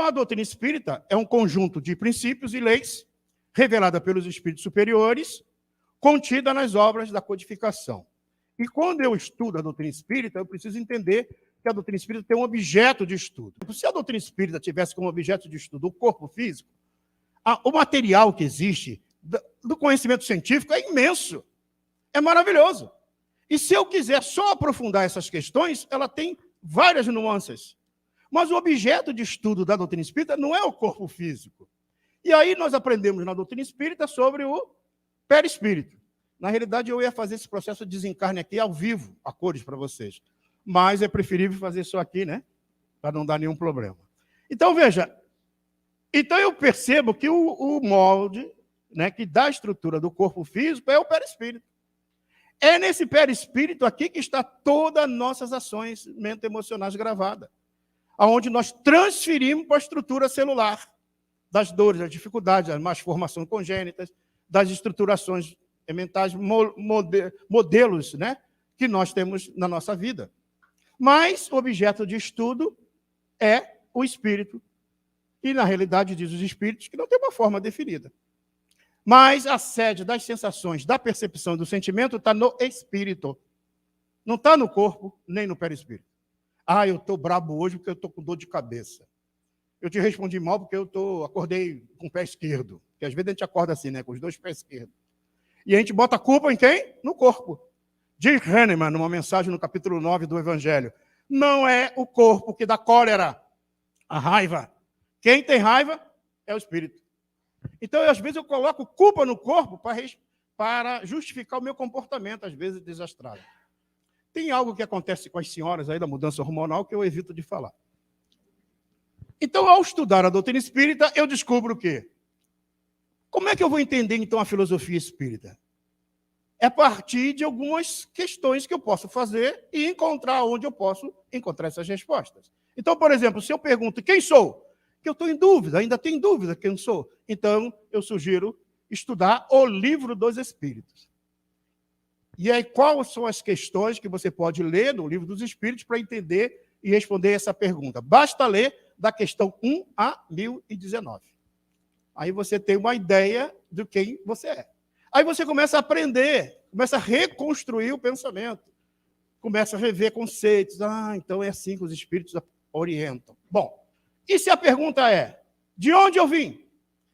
Então, a doutrina espírita é um conjunto de princípios e leis revelada pelos espíritos superiores, contida nas obras da codificação. E quando eu estudo a doutrina espírita, eu preciso entender que a doutrina espírita tem um objeto de estudo. Se a doutrina espírita tivesse como objeto de estudo o corpo físico, o material que existe do conhecimento científico é imenso, é maravilhoso. E se eu quiser só aprofundar essas questões, ela tem várias nuances. Mas o objeto de estudo da doutrina espírita não é o corpo físico. E aí nós aprendemos na doutrina espírita sobre o perispírito. Na realidade, eu ia fazer esse processo de desencarne aqui ao vivo, a cores para vocês. Mas é preferível fazer isso aqui, né? Para não dar nenhum problema. Então, veja. Então, eu percebo que o molde, né, que dá a estrutura do corpo físico é o perispírito. É nesse perispírito aqui que está todas as nossas ações mental-emocionais gravadas, aonde nós transferimos para a estrutura celular das dores, das dificuldades, das más formações congênitas, das estruturações mentais, modelos, né, que nós temos na nossa vida. Mas o objeto de estudo é o espírito. E, na realidade, diz os espíritos que não tem uma forma definida. Mas a sede das sensações, da percepção e do sentimento está no espírito. Não está no corpo, nem no perispírito. Ah, eu estou brabo hoje porque eu estou com dor de cabeça. Eu te respondi mal porque eu acordei com o pé esquerdo. Porque às vezes a gente acorda assim, né, com os dois pés esquerdos. E a gente bota a culpa em quem? No corpo. Diz Hahnemann, numa mensagem no capítulo 9 do Evangelho, não é o corpo que dá cólera, a raiva. Quem tem raiva é o espírito. Então, às vezes, eu coloco culpa no corpo para justificar o meu comportamento, às vezes, desastrado. Tem algo que acontece com as senhoras aí da mudança hormonal que eu evito de falar. Então, ao estudar a doutrina espírita, eu descubro o quê? Como é que eu vou entender, então, a filosofia espírita? É a partir de algumas questões que eu posso fazer e encontrar onde eu posso encontrar essas respostas. Então, por exemplo, se eu pergunto quem sou, que eu estou em dúvida, ainda tenho dúvida quem sou, então eu sugiro estudar o Livro dos Espíritos. E aí, quais são as questões que você pode ler no Livro dos Espíritos para entender e responder essa pergunta? Basta ler da questão 1 a 1019. Aí você tem uma ideia de quem você é. Aí você começa a aprender, começa a reconstruir o pensamento, começa a rever conceitos. Ah, então é assim que os espíritos orientam. Bom, e se a pergunta é, de onde eu vim?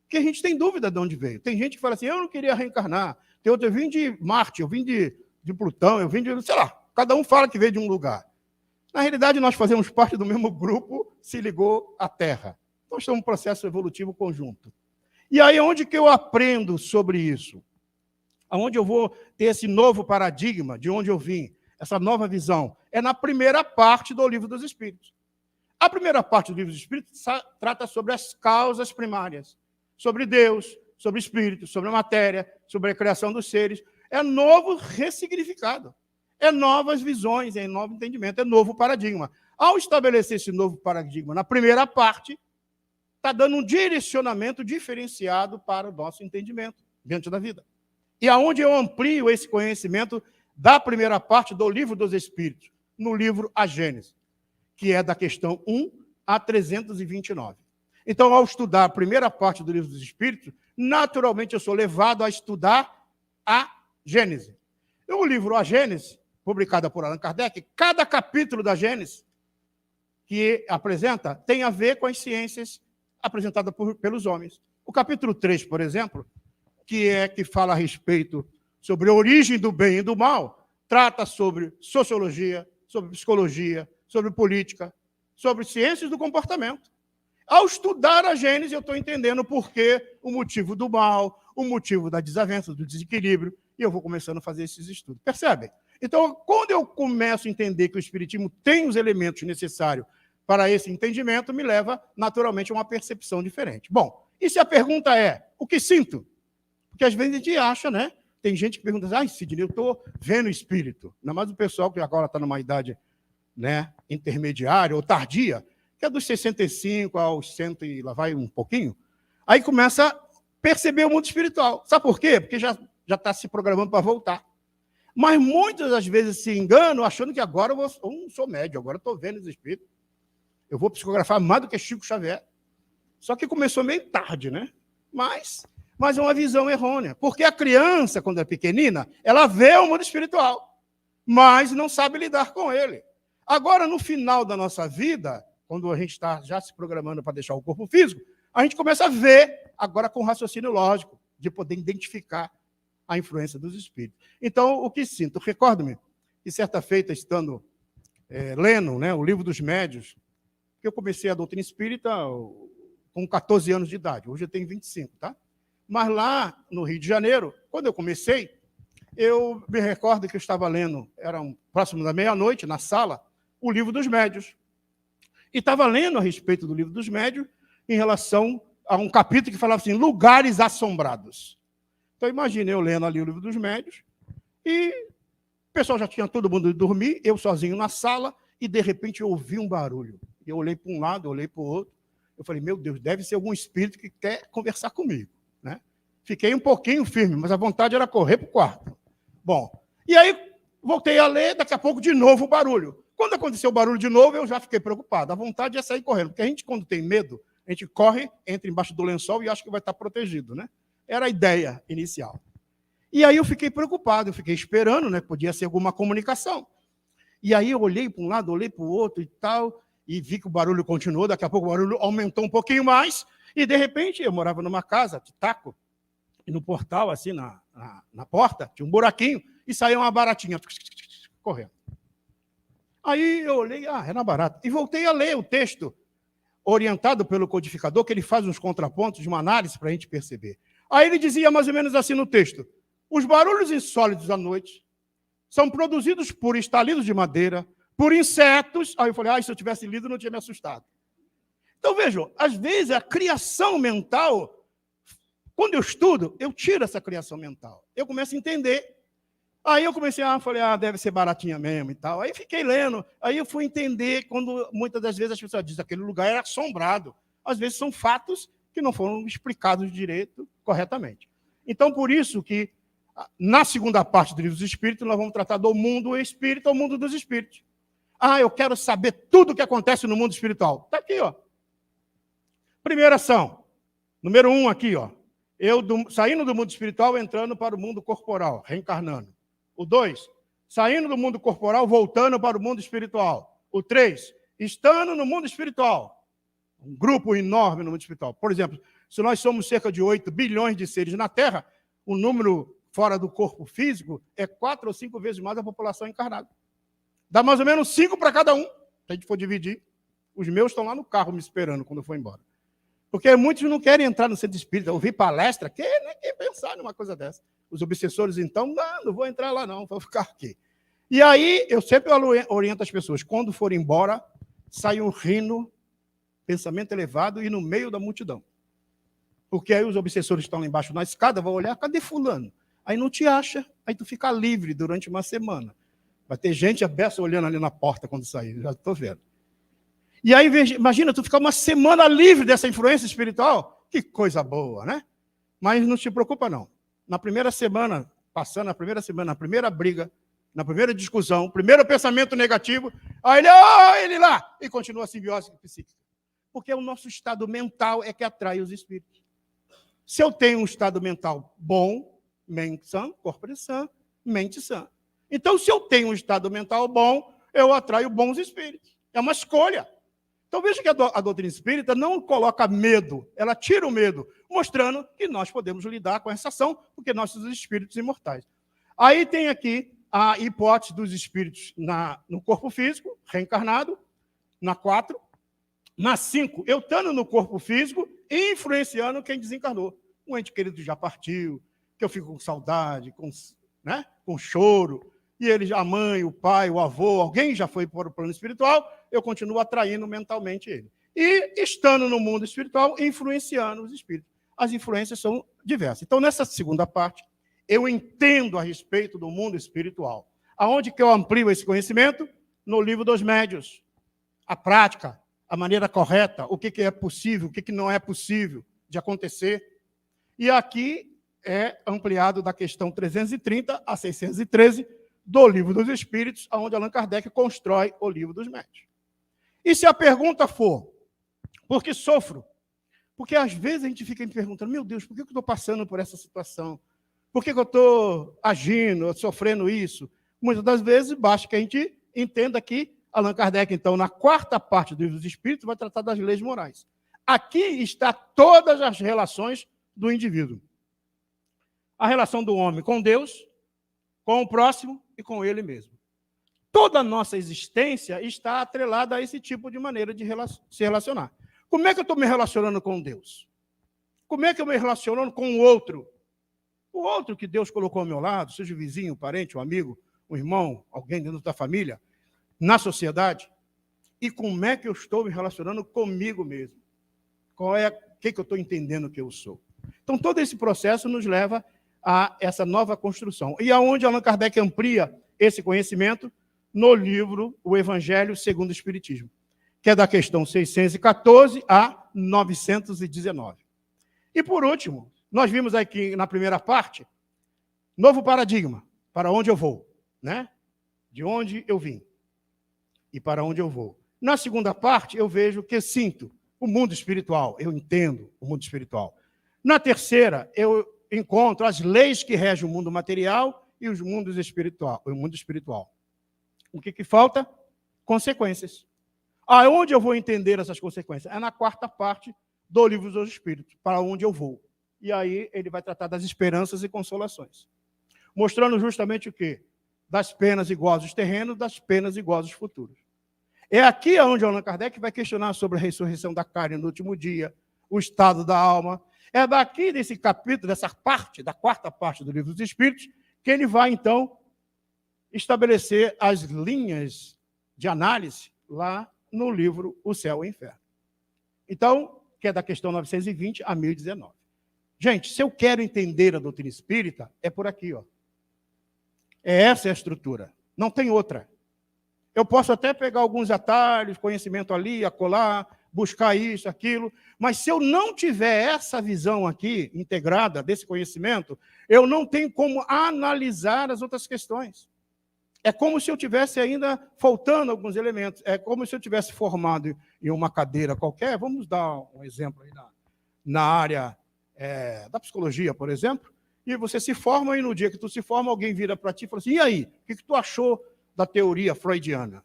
Porque a gente tem dúvida de onde veio. Tem gente que fala assim, eu não queria reencarnar. Tem outro, eu vim de Marte, eu vim de Plutão, eu vim de, sei lá, cada um fala que veio de um lugar. Na realidade, nós fazemos parte do mesmo grupo, se ligou à Terra. Nós estamos num processo evolutivo conjunto. E aí, onde que eu aprendo sobre isso? Aonde eu vou ter esse novo paradigma, de onde eu vim, essa nova visão? É na primeira parte do Livro dos Espíritos. A primeira parte do Livro dos Espíritos trata sobre as causas primárias, sobre Deus, sobre o Espírito, sobre a matéria, sobre a criação dos seres. É novo ressignificado, é novas visões, é novo entendimento, é novo paradigma. Ao estabelecer esse novo paradigma na primeira parte, está dando um direcionamento diferenciado para o nosso entendimento diante da vida. E aonde eu amplio esse conhecimento da primeira parte do Livro dos Espíritos, no livro A Gênese, que é da questão 1 a 329. Então, ao estudar a primeira parte do Livro dos Espíritos, naturalmente eu sou levado a estudar a Gênese. O livro A Gênese, publicado por Allan Kardec, cada capítulo da Gênese que apresenta tem a ver com as ciências apresentadas pelos homens. O capítulo 3, por exemplo, que fala a respeito sobre a origem do bem e do mal, trata sobre sociologia, sobre psicologia, sobre política, sobre ciências do comportamento. Ao estudar a Gênese, eu estou entendendo o porquê, o motivo do mal, o motivo da desavença, do desequilíbrio, e eu vou começando a fazer esses estudos. Percebem? Então, quando eu começo a entender que o Espiritismo tem os elementos necessários para esse entendimento, me leva, naturalmente, a uma percepção diferente. Bom, e se a pergunta é, o que sinto? Porque às vezes a gente acha, né? Tem gente que pergunta assim, Sidney, eu estou vendo o espírito. Ainda mais o pessoal que agora está numa idade, né, intermediária ou tardia, que é dos 65 aos 100 e lá vai um pouquinho, aí começa a perceber o mundo espiritual. Sabe por quê? Porque já está se programando para voltar. Mas muitas das vezes se enganam achando que agora eu não sou médio, agora eu estou vendo os espíritos. Eu vou psicografar mais do que Chico Xavier. Só que começou meio tarde, né? Mas é uma visão errônea. Porque a criança, quando é pequenina, ela vê o mundo espiritual, mas não sabe lidar com ele. Agora, no final da nossa vida, quando a gente está já se programando para deixar o corpo físico, a gente começa a ver, agora com raciocínio lógico, de poder identificar a influência dos espíritos. Então, o que sinto? Recordo-me que certa feita, estando lendo, né, o Livro dos Médiuns, que eu comecei a doutrina espírita com 14 anos de idade. Hoje eu tenho 25, tá? Mas lá no Rio de Janeiro, quando eu comecei, eu me recordo que eu estava lendo, era próximo da meia-noite, na sala, o Livro dos Médiuns. E estava lendo a respeito do Livro dos Médiuns em relação a um capítulo que falava assim, lugares assombrados. Então, imagine eu lendo ali o Livro dos Médiuns, e o pessoal já tinha todo mundo ido dormir, eu sozinho na sala, e de repente eu ouvi um barulho. Eu olhei para um lado, eu olhei para o outro, eu falei, meu Deus, deve ser algum espírito que quer conversar comigo, né? Fiquei um pouquinho firme, mas a vontade era correr para o quarto. Bom, e aí voltei a ler, daqui a pouco de novo o barulho. Quando aconteceu o barulho de novo, eu já fiquei preocupado. A vontade é sair correndo, porque a gente, quando tem medo, a gente corre, entra embaixo do lençol e acha que vai estar protegido, né? Era a ideia inicial. E aí eu fiquei preocupado, eu fiquei esperando, né? Podia ser alguma comunicação. E aí eu olhei para um lado, olhei para o outro e tal, e vi que o barulho continuou, daqui a pouco o barulho aumentou um pouquinho mais, e de repente eu morava numa casa de taco, e no portal, assim, na porta, tinha um buraquinho, e saía uma baratinha correndo. Aí eu olhei, era barata. E voltei a ler o texto, orientado pelo codificador, que ele faz uns contrapontos de uma análise para a gente perceber. Aí ele dizia mais ou menos assim no texto, os barulhos insólitos à noite são produzidos por estalidos de madeira, por insetos. Aí eu falei, se eu tivesse lido, não tinha me assustado. Então, vejam, às vezes a criação mental, quando eu estudo, eu tiro essa criação mental. Eu começo a entender. Aí eu comecei, falei, deve ser baratinha mesmo e tal. Aí fiquei lendo, aí eu fui entender, quando muitas das vezes as pessoas dizem que aquele lugar era assombrado. Às vezes são fatos que não foram explicados direito, corretamente. Então, por isso que, na segunda parte do Livro dos Espíritos, nós vamos tratar do mundo espírita, o mundo dos espíritos. Eu quero saber tudo o que acontece no mundo espiritual. Está aqui, ó. Primeira ação, número 1 aqui, ó. Eu saindo do mundo espiritual, entrando para o mundo corporal, reencarnando. O 2, saindo do mundo corporal, voltando para o mundo espiritual. O 3, estando no mundo espiritual. Um grupo enorme no mundo espiritual. Por exemplo, se nós somos cerca de 8 bilhões de seres na Terra, o número fora do corpo físico é 4 ou 5 vezes mais a população encarnada. Dá mais ou menos 5 para cada um, se a gente for dividir. Os meus estão lá no carro me esperando quando eu for embora. Porque muitos não querem entrar no centro espírita, ouvir palestra, quem pensar numa coisa dessa. Os obsessores, então, não vou entrar lá não, vou ficar aqui. E aí, eu sempre oriento as pessoas, quando forem embora, saiam rindo, pensamento elevado e no meio da multidão. Porque aí os obsessores estão lá embaixo na escada, vão olhar, cadê fulano? Aí não te acha, aí tu fica livre durante uma semana. Vai ter gente aberta olhando ali na porta quando sair, já estou vendo. E aí, imagina, tu ficar uma semana livre dessa influência espiritual, que coisa boa, né? Mas não te preocupa, não. Na primeira semana, passando a primeira semana, na primeira briga, na primeira discussão, primeiro pensamento negativo, aí ele lá, e continua a simbiose psíquica. Porque o nosso estado mental é que atrai os espíritos. Se eu tenho um estado mental bom, mente sã, corpo sã, mente sã. Então, se eu tenho um estado mental bom, eu atraio bons espíritos. É uma escolha. Então, veja que a doutrina espírita não coloca medo, ela tira o medo, mostrando que nós podemos lidar com essa ação, porque nós somos espíritos imortais. Aí tem aqui a hipótese dos espíritos no corpo físico, reencarnado, na 4. Na 5, eu estando no corpo físico e influenciando quem desencarnou. Um ente querido já partiu, que eu fico com saudade, com choro, e a mãe, o pai, o avô, alguém já foi para o plano espiritual, eu continuo atraindo mentalmente ele. E estando no mundo espiritual, influenciando os espíritos. As influências são diversas. Então, nessa segunda parte, eu entendo a respeito do mundo espiritual. Aonde que eu amplio esse conhecimento? No Livro dos Médiuns. A prática, a maneira correta, o que é possível, o que não é possível de acontecer. E aqui é ampliado da questão 330 a 613 do Livro dos Espíritos, onde Allan Kardec constrói o Livro dos Médiuns. E se a pergunta for, por que sofro? Porque às vezes a gente fica me perguntando, meu Deus, por que eu estou passando por essa situação? Por que eu estou agindo, sofrendo isso? Muitas das vezes basta que a gente entenda que Allan Kardec, então, na quarta parte do Livro dos Espíritos, vai tratar das leis morais. Aqui está todas as relações do indivíduo. A relação do homem com Deus, com o próximo e com ele mesmo. Toda a nossa existência está atrelada a esse tipo de maneira de se relacionar. Como é que eu estou me relacionando com Deus? Como é que eu me relaciono com o outro? O outro que Deus colocou ao meu lado, seja o vizinho, o parente, o amigo, o irmão, alguém dentro da família, na sociedade. E como é que eu estou me relacionando comigo mesmo? O que eu estou entendendo que eu sou? Então, todo esse processo nos leva a essa nova construção. E aonde Allan Kardec amplia esse conhecimento? No livro O Evangelho segundo o Espiritismo, que é da questão 614 a 919. E, por último, nós vimos aqui na primeira parte, novo paradigma, para onde eu vou, né? De onde eu vim e para onde eu vou. Na segunda parte, eu vejo que sinto o mundo espiritual, eu entendo o mundo espiritual. Na terceira, eu encontro as leis que regem o mundo material e o mundo espiritual. O que falta? Consequências. Aonde eu vou entender essas consequências? É na quarta parte do Livro dos Espíritos, para onde eu vou. E aí ele vai tratar das esperanças e consolações. Mostrando justamente o quê? Das penas e gozos terrenos, das penas e gozos futuros. É aqui onde Allan Kardec vai questionar sobre a ressurreição da carne no último dia, o estado da alma. É daqui desse capítulo, dessa parte, da quarta parte do Livro dos Espíritos, que ele vai, então, estabelecer as linhas de análise lá no livro O Céu e o Inferno. Então, que é da questão 920 a 1019. Gente, se eu quero entender a doutrina espírita, é por aqui, ó. Essa é a estrutura, não tem outra. Eu posso até pegar alguns atalhos, conhecimento ali, acolá, buscar isso, aquilo, mas se eu não tiver essa visão aqui, integrada, desse conhecimento, eu não tenho como analisar as outras questões. É como se eu tivesse ainda faltando alguns elementos. É como se eu tivesse formado em uma cadeira qualquer. Vamos dar um exemplo aí na área da psicologia, por exemplo. E você se forma e no dia que tu se forma, alguém vira para ti e fala assim, e aí, o que tu achou da teoria freudiana?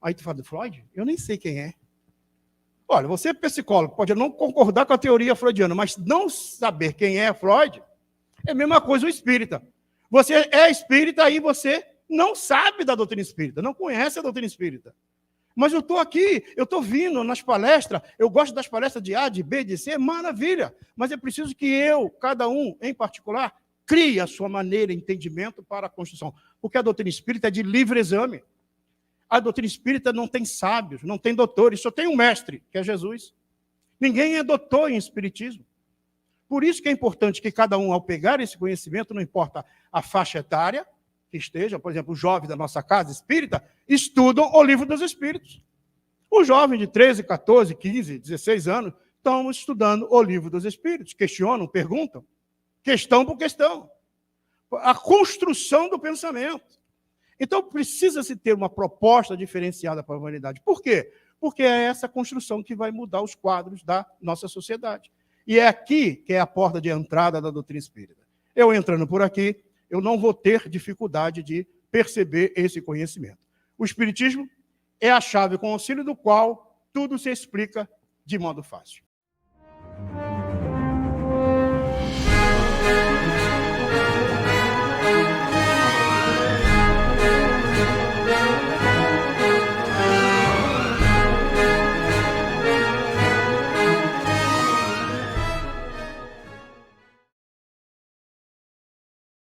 Aí tu fala, Freud? Eu nem sei quem é. Olha, você é psicólogo, pode não concordar com a teoria freudiana, mas não saber quem é Freud é a mesma coisa o espírita. Você é espírita e você não sabe da doutrina espírita, não conhece a doutrina espírita. Mas eu estou aqui, eu estou vindo nas palestras, eu gosto das palestras de A, de B, de C, maravilha. Mas é preciso que eu, cada um em particular, crie a sua maneira de entendimento para a construção. Porque a doutrina espírita é de livre exame. A doutrina espírita não tem sábios, não tem doutores, só tem um mestre, que é Jesus. Ninguém é doutor em espiritismo. Por isso que é importante que cada um, ao pegar esse conhecimento, não importa a faixa etária, que esteja, por exemplo, os jovens da nossa casa espírita, estudam o Livro dos Espíritos. Os jovens de 13, 14, 15, 16 anos estão estudando o Livro dos Espíritos, questionam, perguntam, questão por questão. A construção do pensamento. Então, precisa-se ter uma proposta diferenciada para a humanidade. Por quê? Porque é essa construção que vai mudar os quadros da nossa sociedade. E é aqui que é a porta de entrada da doutrina espírita. Eu entrando por aqui, eu não vou ter dificuldade de perceber esse conhecimento. O Espiritismo é a chave com o auxílio do qual tudo se explica de modo fácil.